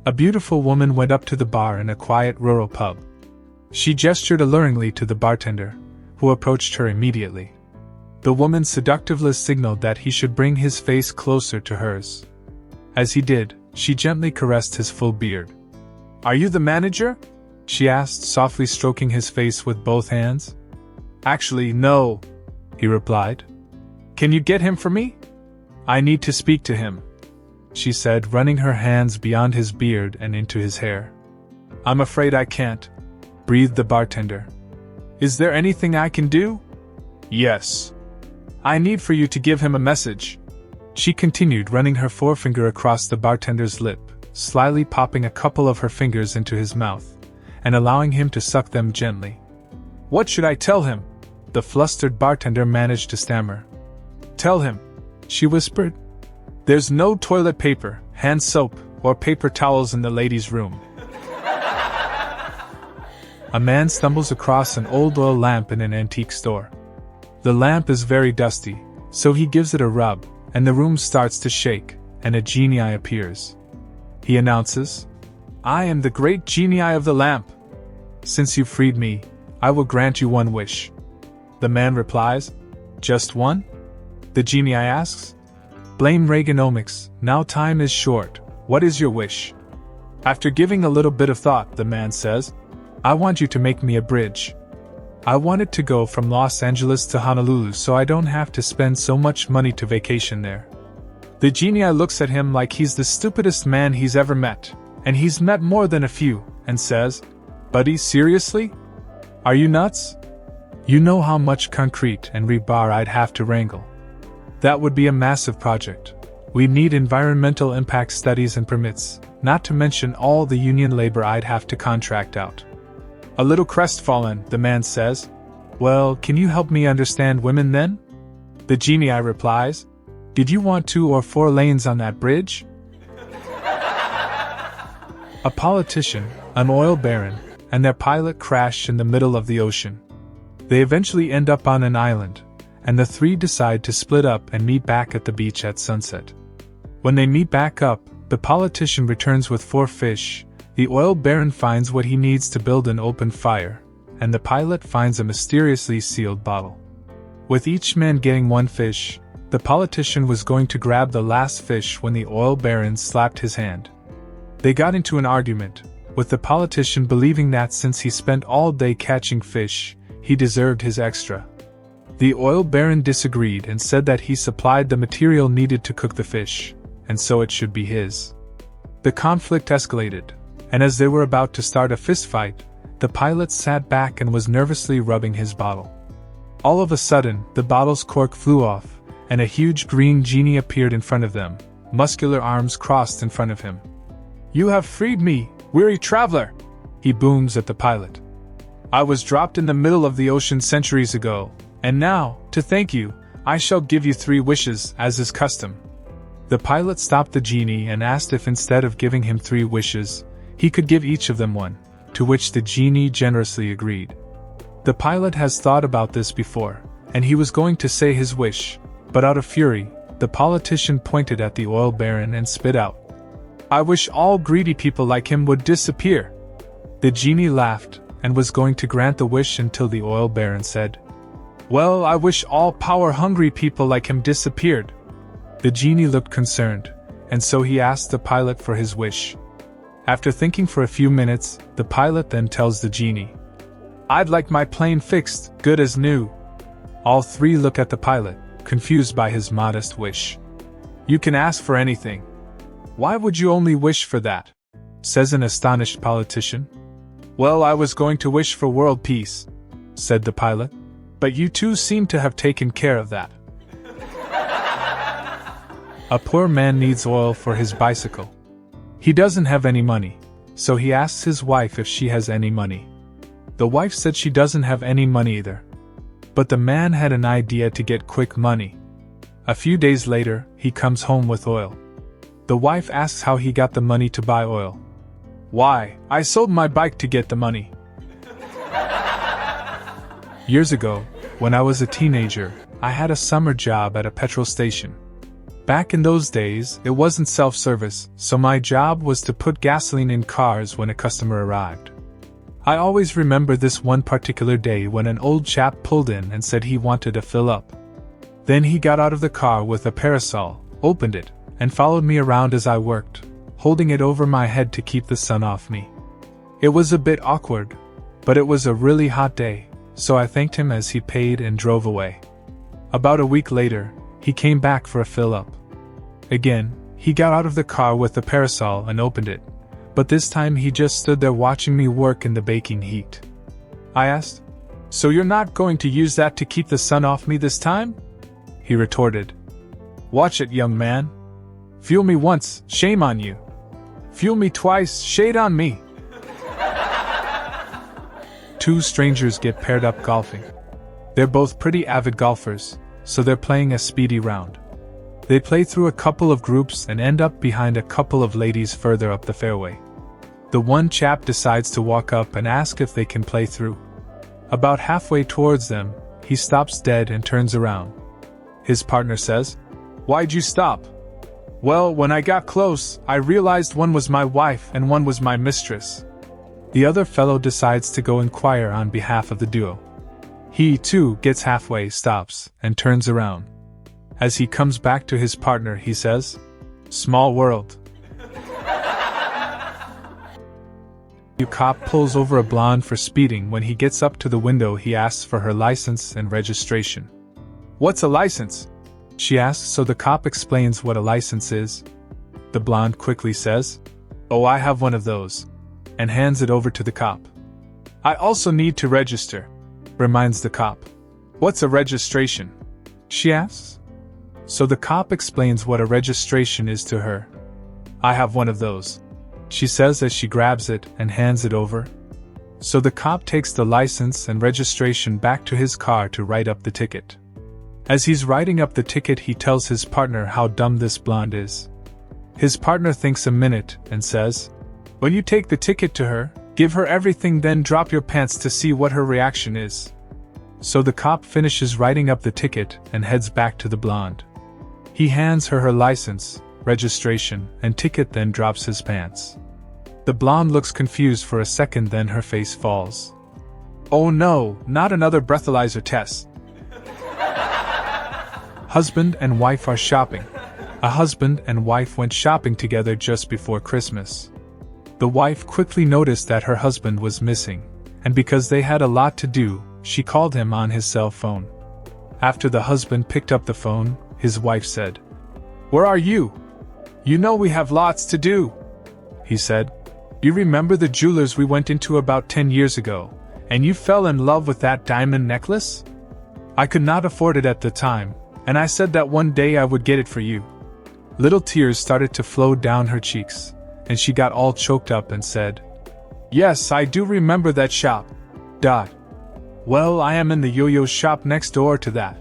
A beautiful woman went up to the bar in a quiet rural pub. She gestured alluringly to the bartender, who approached her immediately. The woman seductively signaled that he should bring his face closer to hers. As he did, she gently caressed his full beard. "Are you the manager?" she asked, softly stroking his face with both hands. "Actually, no," he replied. "Can you get him for me? I need to speak to him," she said, running her hands beyond his beard and into his hair. "I'm afraid I can't," breathed the bartender. "Is there anything I can do?" "Yes. I need for you to give him a message," she continued, running her forefinger across the bartender's lip, slyly popping a couple of her fingers into his mouth, and allowing him to suck them gently. "What should I tell him?" the flustered bartender managed to stammer. "Tell him," she whispered, "there's no toilet paper, hand soap, or paper towels in the ladies' room." A man stumbles across an old oil lamp in an antique store. The lamp is very dusty, so he gives it a rub, and the room starts to shake, and a genie appears. He announces, "I am the great genie of the lamp. Since you freed me, I will grant you one wish." The man replies, "Just one?" The genie asks, "Blame Reaganomics, now time is short, what is your wish?" After giving a little bit of thought, the man says, "I want you to make me a bridge. I want it to go from Los Angeles to Honolulu so I don't have to spend so much money to vacation there." The genie looks at him like he's the stupidest man he's ever met, and he's met more than a few, and says, "Buddy, seriously? Are you nuts? You know how much concrete and rebar I'd have to wrangle. That would be a massive project. We'd need environmental impact studies and permits, not to mention all the union labor I'd have to contract out." A little crestfallen, the man says, "Well, can you help me understand women then?" The genie replies, "Did you want 2 or 4 lanes on that bridge?" A politician, an oil baron, and their pilot crash in the middle of the ocean. They eventually end up on an island, and the three decide to split up and meet back at the beach at sunset. When they meet back up, the politician returns with 4 fish, the oil baron finds what he needs to build an open fire, and the pilot finds a mysteriously sealed bottle. With each man getting 1 fish, the politician was going to grab the last fish when the oil baron slapped his hand. They got into an argument, with the politician believing that since he spent all day catching fish, he deserved his extra. The oil baron disagreed and said that he supplied the material needed to cook the fish, and so it should be his. The conflict escalated, and as they were about to start a fistfight, the pilot sat back and was nervously rubbing his bottle. All of a sudden, the bottle's cork flew off, and a huge green genie appeared in front of them, muscular arms crossed in front of him. "You have freed me, weary traveler!" he booms at the pilot. "I was dropped in the middle of the ocean centuries ago, and now, to thank you, I shall give you 3 wishes, as is custom." The pilot stopped the genie and asked if instead of giving him 3 wishes, he could give each of them 1, to which the genie generously agreed. The pilot has thought about this before, and he was going to say his wish, but out of fury, the politician pointed at the oil baron and spit out, "I wish all greedy people like him would disappear." The genie laughed, and was going to grant the wish until the oil baron said, "Well, I wish all power-hungry people like him disappeared." The genie looked concerned, and so he asked the pilot for his wish. After thinking for a few minutes, the pilot then tells the genie, "I'd like my plane fixed, good as new." All 3 look at the pilot, confused by his modest wish. "You can ask for anything. Why would you only wish for that?" says an astonished politician. "Well, I was going to wish for world peace," said the pilot, "but you 2 seem to have taken care of that." A poor man needs oil for his bicycle. He doesn't have any money, so he asks his wife if she has any money. The wife said she doesn't have any money either. But the man had an idea to get quick money. A few days later, he comes home with oil. The wife asks how he got the money to buy oil. "Why, I sold my bike to get the money." Years ago, when I was a teenager, I had a summer job at a petrol station. Back in those days, it wasn't self-service, so my job was to put gasoline in cars when a customer arrived. I always remember this one particular day when an old chap pulled in and said he wanted to fill up. Then he got out of the car with a parasol, opened it, and followed me around as I worked, holding it over my head to keep the sun off me. It was a bit awkward, but it was a really hot day, so I thanked him as he paid and drove away. About a week later, he came back for a fill-up. Again, he got out of the car with the parasol and opened it, but this time he just stood there watching me work in the baking heat. I asked, "So you're not going to use that to keep the sun off me this time?" He retorted, "Watch it, young man. Fuel me once, shame on you. Fuel me twice, shade on me." Two strangers get paired up golfing. They're both pretty avid golfers, so they're playing a speedy round. They play through a couple of groups and end up behind a couple of ladies further up the fairway. The one chap decides to walk up and ask if they can play through. About halfway towards them, he stops dead and turns around. His partner says, "Why'd you stop?" "Well, when I got close, I realized one was my wife and one was my mistress." The other fellow decides to go inquire on behalf of the duo. He, too, gets halfway, stops, and turns around. As he comes back to his partner, he says, "Small world." A cop pulls over a blonde for speeding. When he gets up to the window, he asks for her license and registration. "What's a license?" she asks, so the cop explains what a license is. The blonde quickly says, "Oh, I have one of those," and hands it over to the cop. "I also need to register," reminds the cop. "What's a registration?" she asks. So the cop explains what a registration is to her. "I have one of those," she says as she grabs it and hands it over. So the cop takes the license and registration back to his car to write up the ticket. As he's writing up the ticket, he tells his partner how dumb this blonde is. His partner thinks a minute and says, "When you take the ticket to her, give her everything, then drop your pants to see what her reaction is." So the cop finishes writing up the ticket and heads back to the blonde. He hands her license, registration, and ticket, then drops his pants. The blonde looks confused for a second, then her face falls. "Oh no, not another breathalyzer test." Husband and wife are shopping. A husband and wife went shopping together just before Christmas. The wife quickly noticed that her husband was missing, and because they had a lot to do, she called him on his cell phone. After the husband picked up the phone, his wife said, "Where are you? You know we have lots to do." He said, "You remember the jewelers we went into about 10 years ago, and you fell in love with that diamond necklace? I could not afford it at the time, and I said that one day I would get it for you." Little tears started to flow down her cheeks, and she got all choked up and said, "Yes, I do remember that shop. Well, I am in the yo-yo shop next door to that."